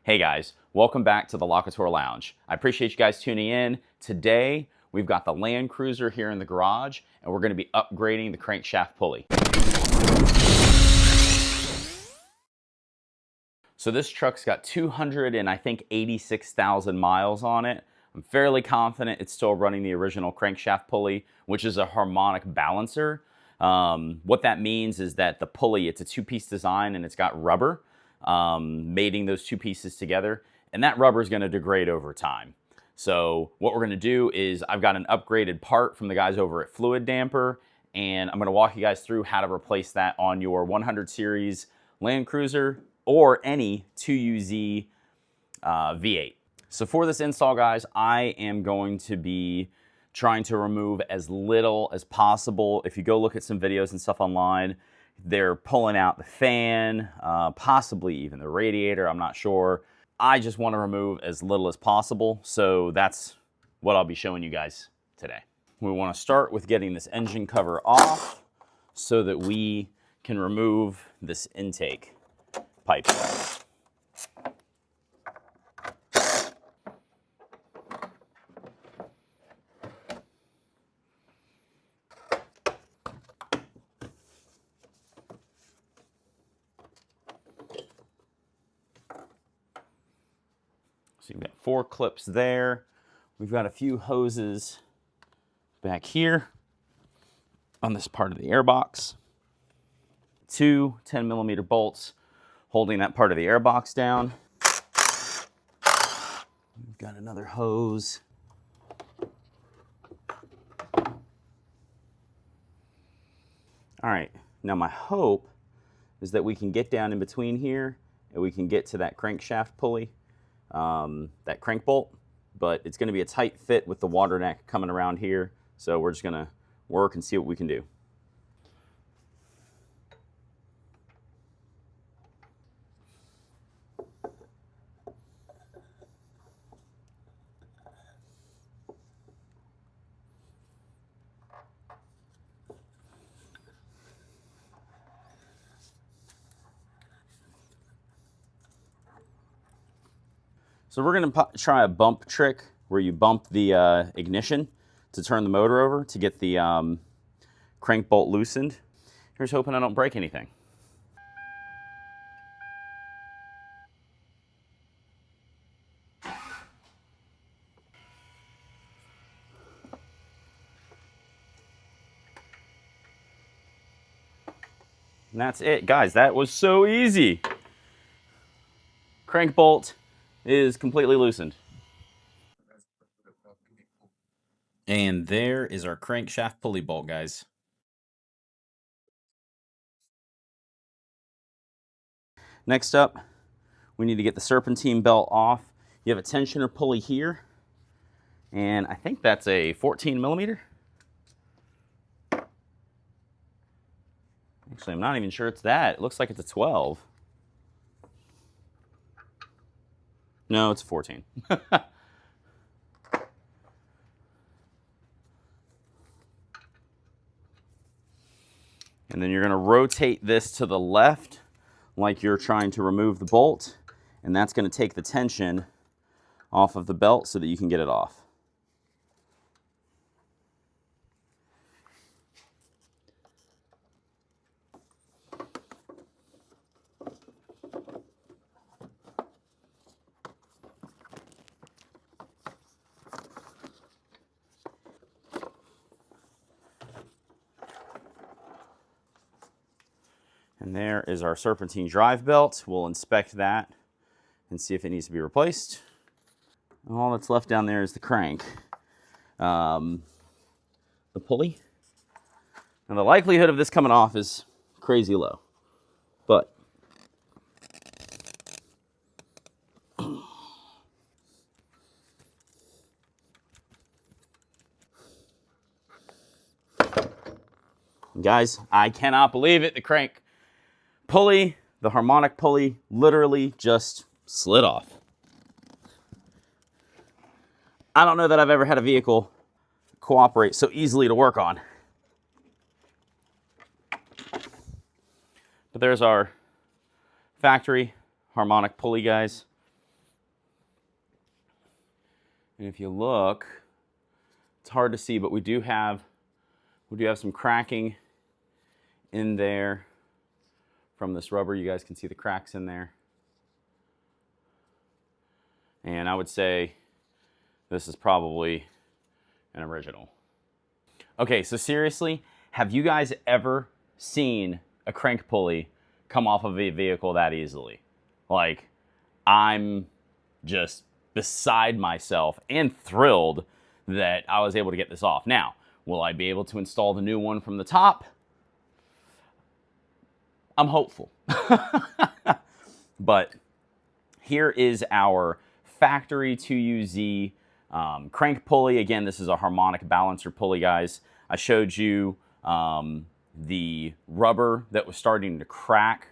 Hey guys, welcome back to the Locator Lounge. I appreciate you guys tuning in. Today, we've got the Land Cruiser here in the garage, and we're gonna be upgrading the crankshaft pulley. So this truck's got 86,000 miles on it. I'm fairly confident it's still running the original crankshaft pulley, which is a harmonic balancer. What that means is that the pulley, it's a two-piece design and it's got rubber mating those two pieces together, and that rubber is going to degrade over time. So what we're going to do is I've got an upgraded part from the guys over at Fluidampr, and I'm going to walk you guys through how to replace that on your 100 series Land Cruiser or any 2UZ V8. So for this install, guys, I am going to be trying to remove as little as possible. If you go look at some videos and stuff online, they're pulling out the fan, possibly even the radiator, I'm not sure. I just want to remove as little as possible, so that's what I'll be showing you guys today. We want to start with getting this engine cover off so that we can remove this intake pipe. So you've got 4 clips there. We've got a few hoses back here on this part of the airbox. 2 10mm bolts holding that part of the airbox down. We've got another hose. All right, now my hope is that we can get down in between here and we can get to that crankshaft pulley, that crank bolt, but it's going to be a tight fit with the water neck coming around here, so we're just going to work and see what we can do. So we're going to try a bump trick where you bump the ignition to turn the motor over to get the crank bolt loosened. Here's hoping I don't break anything. And that's it, guys. That was so easy. Crank bolt is completely loosened. And there is our crankshaft pulley bolt, guys. Next up, we need to get the serpentine belt off. You have a tensioner pulley here, and I think that's a 14mm. Actually, I'm not even sure it's that. It looks like it's a 12. No, it's a 14. And then you're going to rotate this to the left like you're trying to remove the bolt, and that's going to take the tension off of the belt so that you can get it off. And there is our serpentine drive belt. We'll inspect that and see if it needs to be replaced. All that's left down there is the crank. The pulley. And the likelihood of this coming off is crazy low. But guys, I cannot believe it. The crank pulley, the harmonic pulley, literally just slid off. I don't know that I've ever had a vehicle cooperate so easily to work on. But there's our factory harmonic pulley, guys. And if you look, it's hard to see, but we do have some cracking in there from this rubber. You guys can see the cracks in there. And I would say this is probably an original. Okay, so seriously, have you guys ever seen a crank pulley come off of a vehicle that easily? Like, I'm just beside myself and thrilled that I was able to get this off. Now, will I be able to install the new one from the top? I'm hopeful. But here is our factory 2UZ crank pulley. Again, this is a harmonic balancer pulley, guys. I showed you the rubber that was starting to crack.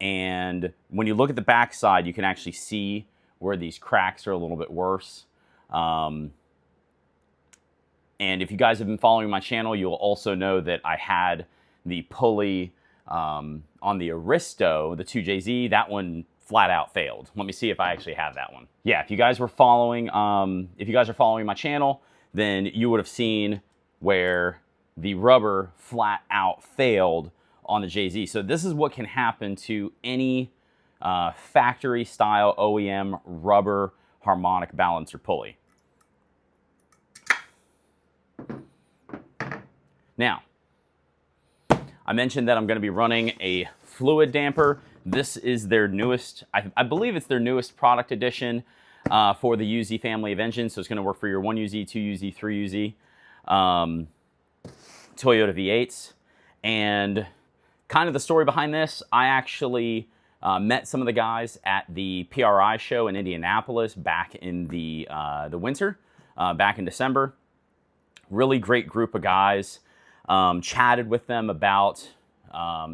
And when you look at the back side, you can actually see where these cracks are a little bit worse. And if you guys have been following my channel, you'll also know that I had the pulley on the Aristo, the 2JZ. That one flat out failed. Let me see if I actually have that one. Yeah, if you guys were following, my channel, then you would have seen where the rubber flat out failed on the JZ. So this is what can happen to any factory style OEM rubber harmonic balancer pulley. Now, I mentioned that I'm going to be running a Fluidampr. This is their newest, I believe it's their newest product edition for the UZ family of engines. So it's going to work for your 1UZ, 2UZ, 3UZ Toyota V8s. And kind of the story behind this, I actually met some of the guys at the PRI show in Indianapolis back in the winter, back in December. Really great group of guys. Chatted with them about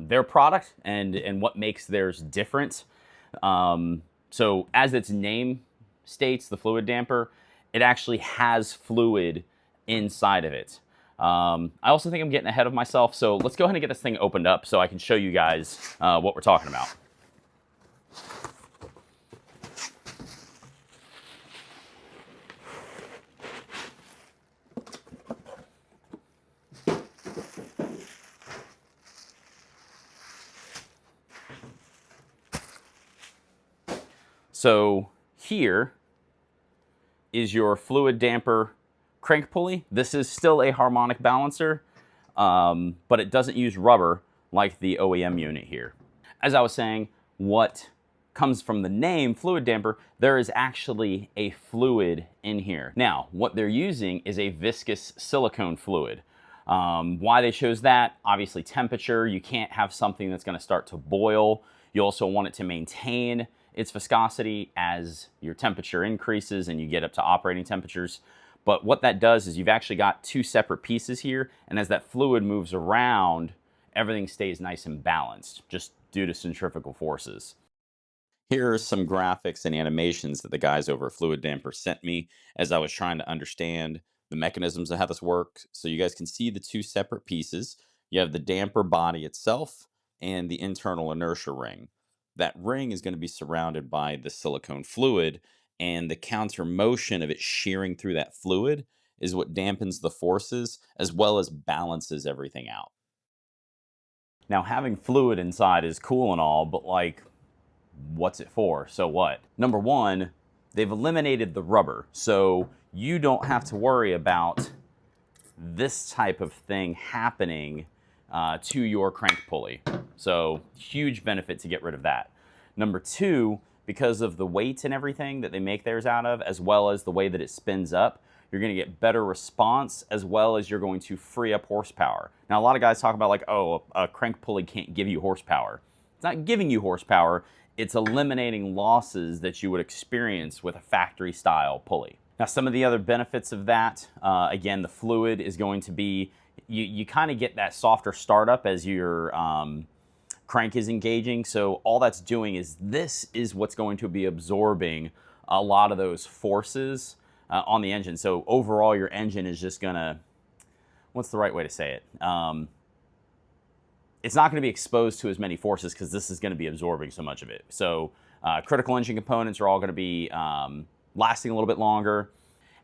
their product and what makes theirs different. So as its name states, the Fluidampr, it actually has fluid inside of it. I also think I'm getting ahead of myself, so let's go ahead and get this thing opened up so I can show you guys what we're talking about. So here is your Fluidampr crank pulley. This is still a harmonic balancer, but it doesn't use rubber like the OEM unit here. As I was saying, what comes from the name Fluidampr, there is actually a fluid in here. Now, what they're using is a viscous silicone fluid. Why they chose that? Obviously temperature. You can't have something that's going to start to boil. You also want it to maintain its viscosity as your temperature increases and you get up to operating temperatures. But what that does is you've actually got two separate pieces here, and as that fluid moves around, everything stays nice and balanced, just due to centrifugal forces. Here are some graphics and animations that the guys over at Fluidampr sent me as I was trying to understand the mechanisms of how this works. So you guys can see the two separate pieces. You have the damper body itself and the internal inertia ring. That ring is going to be surrounded by the silicone fluid, and the counter motion of it shearing through that fluid is what dampens the forces as well as balances everything out. Now, having fluid inside is cool and all, but like, what's it for? So what? Number one, they've eliminated the rubber, so you don't have to worry about this type of thing happening to your crank pulley. So huge benefit to get rid of that. Number two, because of the weight and everything that they make theirs out of, as well as the way that it spins up, you're going to get better response, as well as you're going to free up horsepower. Now, a lot of guys talk about like, oh, a crank pulley can't give you horsepower. It's not giving you horsepower. It's eliminating losses that you would experience with a factory style pulley. Now, some of the other benefits of that, again, the fluid is going to be, you kind of get that softer startup as your crank is engaging. So all that's doing is this is what's going to be absorbing a lot of those forces on the engine. So overall, your engine is just gonna, what's the right way to say it? It's not gonna be exposed to as many forces because this is gonna be absorbing so much of it. So critical engine components are all gonna be lasting a little bit longer.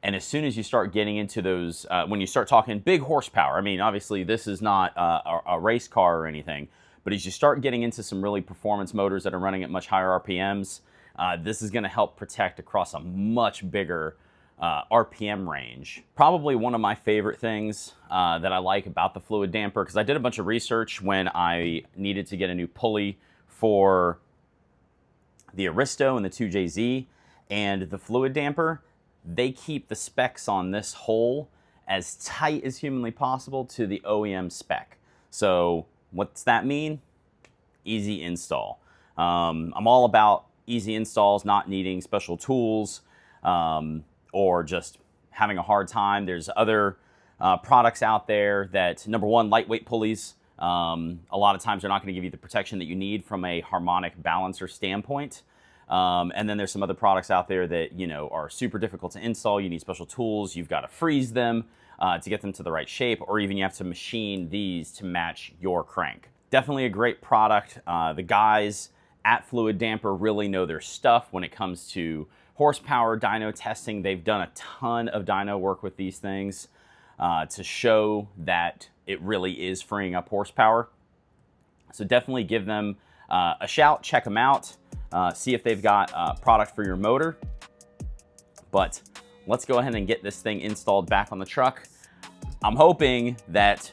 And as soon as you start getting into those, when you start talking big horsepower, I mean, obviously this is not a race car or anything, but as you start getting into some really performance motors that are running at much higher RPMs, this is going to help protect across a much bigger RPM range. Probably one of my favorite things that I like about the Fluidampr, because I did a bunch of research when I needed to get a new pulley for the Aristo and the 2JZ, and the Fluidampr, they keep the specs on this hole as tight as humanly possible to the OEM spec. So what's that mean? Easy install. I'm all about easy installs, not needing special tools, or just having a hard time. There's other products out there that, number one, lightweight pulleys. A lot of times they're not going to give you the protection that you need from a harmonic balancer standpoint. And then there's some other products out there that, you know, are super difficult to install. You need special tools. You've got to freeze them to get them to the right shape, or even you have to machine these to match your crank. Definitely a great product. The guys at Fluidampr really know their stuff when it comes to horsepower dyno testing. They've done a ton of dyno work with these things to show that it really is freeing up horsepower. So definitely give them a shout, check them out, see if they've got a product for your motor. But let's go ahead and get this thing installed back on the truck. I'm hoping that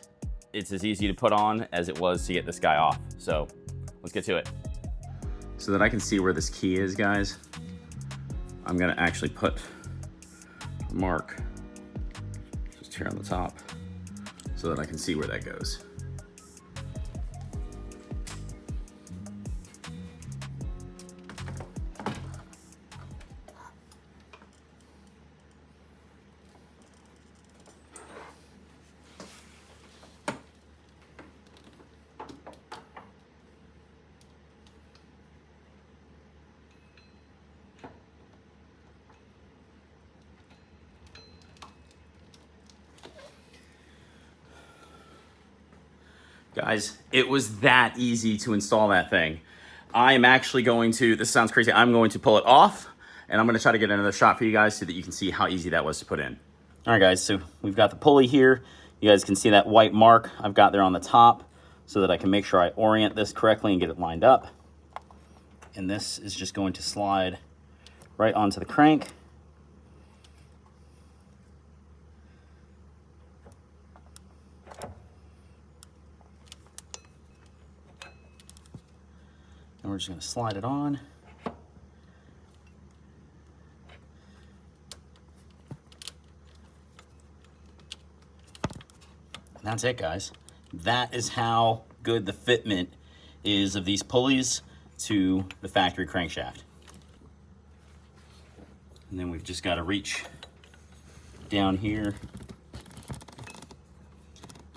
it's as easy to put on as it was to get this guy off. So let's get to it. So that I can see where this key is, guys, I'm gonna actually put a mark just here on the top so that I can see where that goes. Guys, it was that easy to install that thing. I am actually going to, this sounds crazy, I'm going to pull it off, and I'm gonna try to get another shot for you guys so that you can see how easy that was to put in. All right, guys, so we've got the pulley here. You guys can see that white mark I've got there on the top so that I can make sure I orient this correctly and get it lined up. And this is just going to slide right onto the crank. And we're just going to slide it on. And that's it, guys. That is how good the fitment is of these pulleys to the factory crankshaft. And then we've just got to reach down here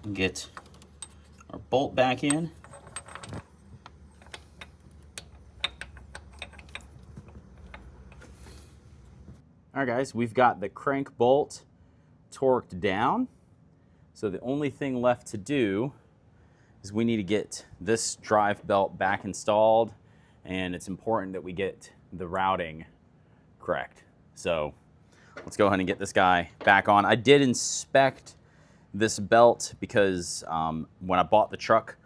and get our bolt back in. All right, guys, we've got the crank bolt torqued down. So the only thing left to do is we need to get this drive belt back installed, and it's important that we get the routing correct. So let's go ahead and get this guy back on. I did inspect this belt because when I bought the truck,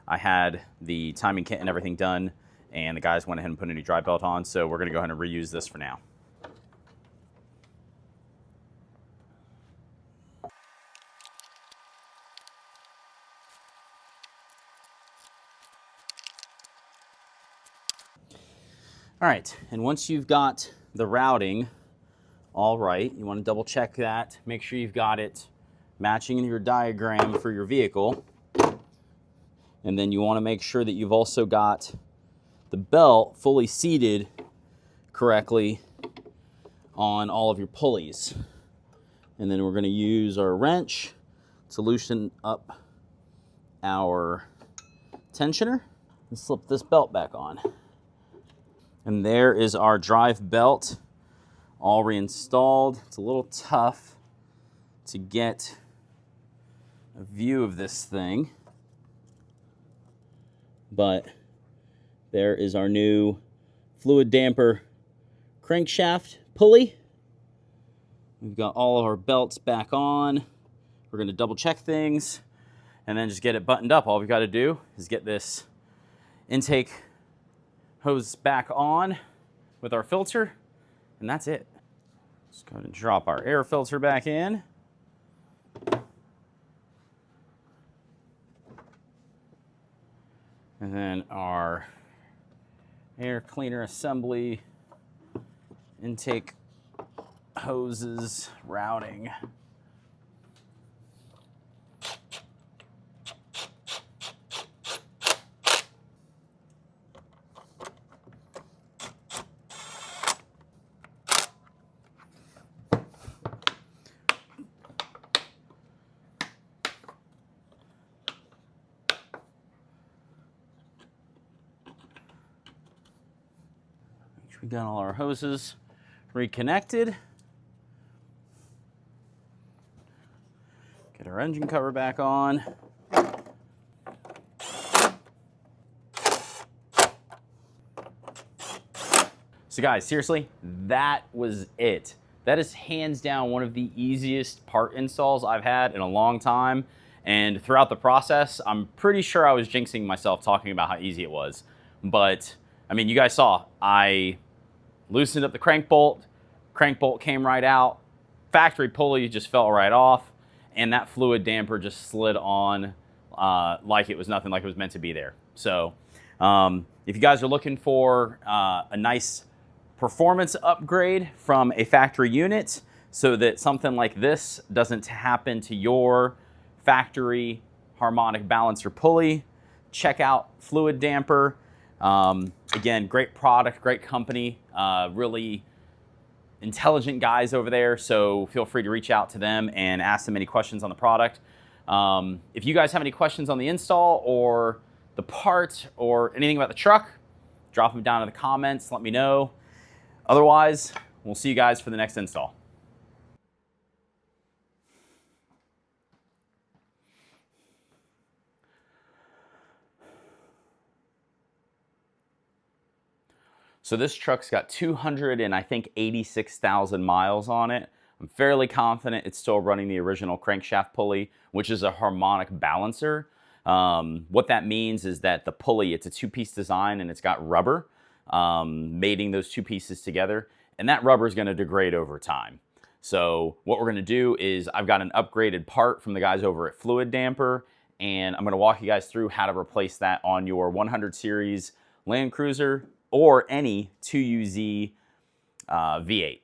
I had the timing kit and everything done, and the guys went ahead and put a new drive belt on. So we're gonna go ahead and reuse this for now. All right, and once you've got the routing all right, you want to double check that. Make sure you've got it matching your diagram for your vehicle. And then you want to make sure that you've also got the belt fully seated correctly on all of your pulleys. And then we're going to use our wrench to loosen up our tensioner and slip this belt back on. And there is our drive belt all reinstalled. It's a little tough to get a view of this thing, but there is our new Fluidampr crankshaft pulley. We've got all of our belts back on. We're going to double check things and then just get it buttoned up. All we've got to do is get this intake hose back on with our filter, and that's it. Just going to drop our air filter back in. And then our air cleaner assembly, intake hoses, routing. We got all our hoses reconnected. Get our engine cover back on. So guys, seriously, that was it. That is hands down one of the easiest part installs I've had in a long time. And throughout the process, I'm pretty sure I was jinxing myself talking about how easy it was. But I mean, you guys saw, I loosened up the crank bolt came right out, factory pulley just fell right off, and that fluid damper just slid on like it was nothing, like it was meant to be there. So if you guys are looking for a nice performance upgrade from a factory unit so that something like this doesn't happen to your factory harmonic balancer pulley, check out Fluidampr. Again, great product, great company, really intelligent guys over there, so feel free to reach out to them and ask them any questions on the product. If you guys have any questions on the install or the part or anything about the truck, drop them down in the comments, let me know. Otherwise, we'll see you guys for the next install. So this truck's got 286,000 miles on it. I'm fairly confident it's still running the original crankshaft pulley, which is a harmonic balancer. What that means is that the pulley, it's a two-piece design and it's got rubber mating those two pieces together, and that rubber is going to degrade over time. So what we're going to do is I've got an upgraded part from the guys over at Fluidampr, and I'm going to walk you guys through how to replace that on your 100 series Land Cruiser or any 2UZ V8.